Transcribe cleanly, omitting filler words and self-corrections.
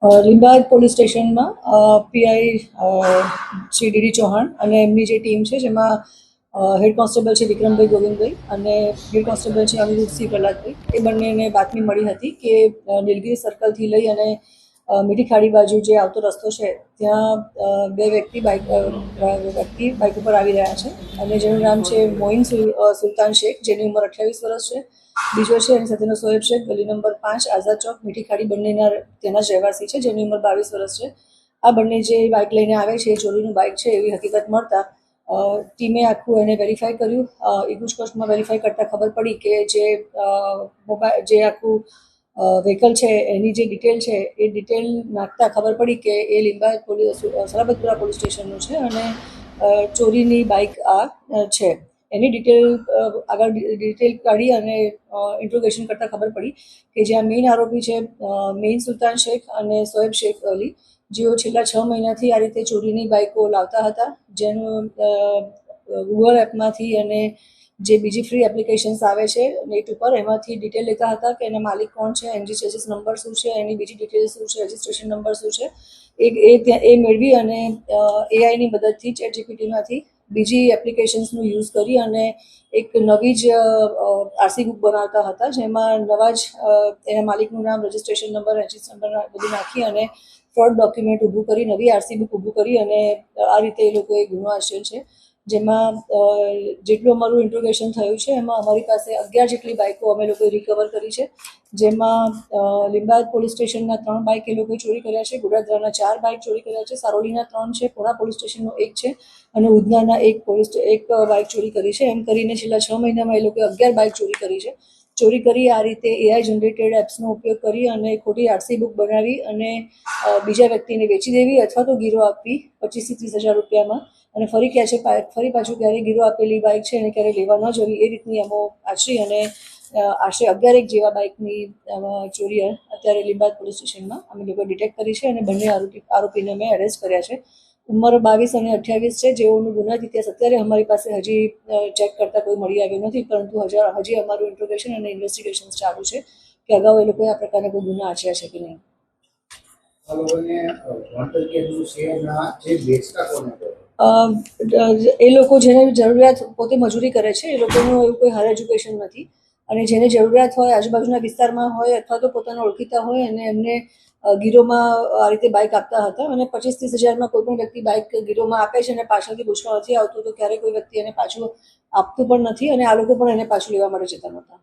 લીંબાયત police સ્ટેશનમાં PI Shri DD Chauhan અને એમની જે ટીમ છે જેમાં હેડ કોન્સ્ટેબલ છે વિક્રમભાઈ ગોવિંદભાઈ અને હેડ કોન્સ્ટેબલ છે અનિરુદ્ધસિંહ પ્રહલાદભાઈ, એ બંનેને બાતમી મળી હતી કે નીલગિરી સર્કલથી લઈ અને મીઠી ખાડી બાજુ જે આવતો રસ્તો છે ત્યાં બે વ્યક્તિ બાઇક ઉપર આવી રહ્યા છે અને જેનું નામ છે મોઇન સુલતાન શેખ, જેની ઉંમર 28 વર્ષ છે. બીજો છે એની સાથેનો સોએબ શેખ, ગલી નંબર 5 આઝાદ ચોક મીઠી ખાડી, બંનેના તેના જ રહેવાસી છે, જેની ઉંમર 22 વર્ષ છે. આ બંને જે બાઇક લઈને આવે છે એ ચોરીનું બાઇક છે એવી હકીકત મળતા ટીમે આખું એને વેરીફાઈ કર્યું. ઇગુસ્કોસમાં વેરીફાઈ કરતાં ખબર પડી કે જે આખું વ્હીકલ છે એની જે ડિટેલ છે એ ડિટેલ નાખતા ખબર પડી કે એ લીંબાયત સલાબતપુરા પોલીસ સ્ટેશનનું છે અને ચોરીની બાઇક આ છે. એની આગળ ડિટેલ કાઢી અને ઇન્ટ્રોગેશન કરતાં ખબર પડી કે જ્યાં મેઇન આરોપી છે મેઇન સુલતાન શેખ અને સોએબ શેખ અલી, જેઓ છેલ્લા 6 મહિનાથી આ રીતે ચોરીની બાઇકો લાવતા હતા, જેનું ગૂગલ એપમાંથી અને જે બીજી ફ્રી એપ્લિકેશન્સ આવે છે નેટ ઉપર એમાંથી ડિટેલ લેતા હતા કે એના માલિક કોણ છે, એનજી ચેસિસ નંબર શું છે, એની બીજી ડિટેલ શું છે, રજિસ્ટ્રેશન નંબર શું છે, એ મેળવી અને એઆઈની મદદથી ChatGPTમાંથી બીજી એપ્લિકેશન્સનું યુઝ કરી અને એક નવી જ આરસી બુક બનાવતા હતા, જેમાં નવા જ એના માલિકનું નામ, રજિસ્ટ્રેશન નંબર, એનજીસ નંબર બધું નાખી અને ફ્રોડ ડોક્યુમેન્ટ ઊભું કરી, નવી આરસી બુક ઊભું કરી અને આ રીતે એ લોકોએ ગુનો આચર્યો છે. જેમાં જેટલું અમારું ઇન્ટ્રોગેશન થયું છે એમાં અમારી પાસે 11 જેટલી બાઇકો અમે લોકોએ રિકવર કરી છે, જેમાં લીંબાયત પોલીસ સ્ટેશનના 3 બાઇક એ લોકોએ ચોરી કર્યા છે, ગોડાદરાના 4 બાઇક ચોરી કર્યા છે, સારોલીના 3 છે, પુણા પોલીસ સ્ટેશનનો 1 છે અને ઉધનાના એક બાઇક ચોરી કરી છે. એમ કરીને છેલ્લા 6 મહિનામાં એ લોકોએ 11 બાઇક ચોરી કરી છે. ચોરી કરી આ રીતે એઆઈ જનરેટેડ એપ્સનો ઉપયોગ કરી અને ખોટી આરસી બુક બનાવી અને બીજા વ્યક્તિને વેચી દેવી અથવા તો ગીરો આપવી 25 થી 30 હજાર રૂપિયામાં, અને ફરી પાછું ક્યારેય ગીરો આપેલી બાઇક છે એને ક્યારેય લેવા ન જવી, એ રીતની અમો આચરી અને આશરે 11 જેવા બાઇકની ચોરી અત્યારે લીંબાયત પોલીસ સ્ટેશનમાં અમે લોકો ડિટેક્ટ કરી છે અને બંને આરોપીને અમે એરેસ્ટ કર્યા છે. ઉંમર 22 અને 28 છે, જેઓનું ગુનાહિત ઇતિહાસ અત્યારે અમારી પાસે હજી ચેક કરતાં કોઈ મળી આવ્યું નથી, પરંતુ હજી અમારું ઇન્ટ્રોગેશન અને ઇન્વેસ્ટિગેશન ચાલુ છે કે અગાઉ એ લોકોએ આ પ્રકારના કોઈ ગુના આચર્યા છે કે નહીં. એ લોકો જેને જરૂરિયાત, પોતે મજૂરી કરે છે, એ લોકોનું એવું કોઈ હાયર એજ્યુકેશન નથી અને જેને જરૂરિયાત હોય, આજુબાજુના વિસ્તારમાં હોય અથવા તો પોતાના ઓળખીતા હોય અને એમને ગીરોમાં આ રીતે બાઇક આપતા હતા અને 25-30 હજારમાં કોઈ પણ વ્યક્તિ બાઇક ગીરોમાં આપે છે અને પાછળથી પૂછવા નથી આવતું તો ક્યારેય કોઈ વ્યક્તિ એને પાછું આપતું પણ નથી અને આ લોકો પણ એને પાછું લેવા માટે જતા નહોતા.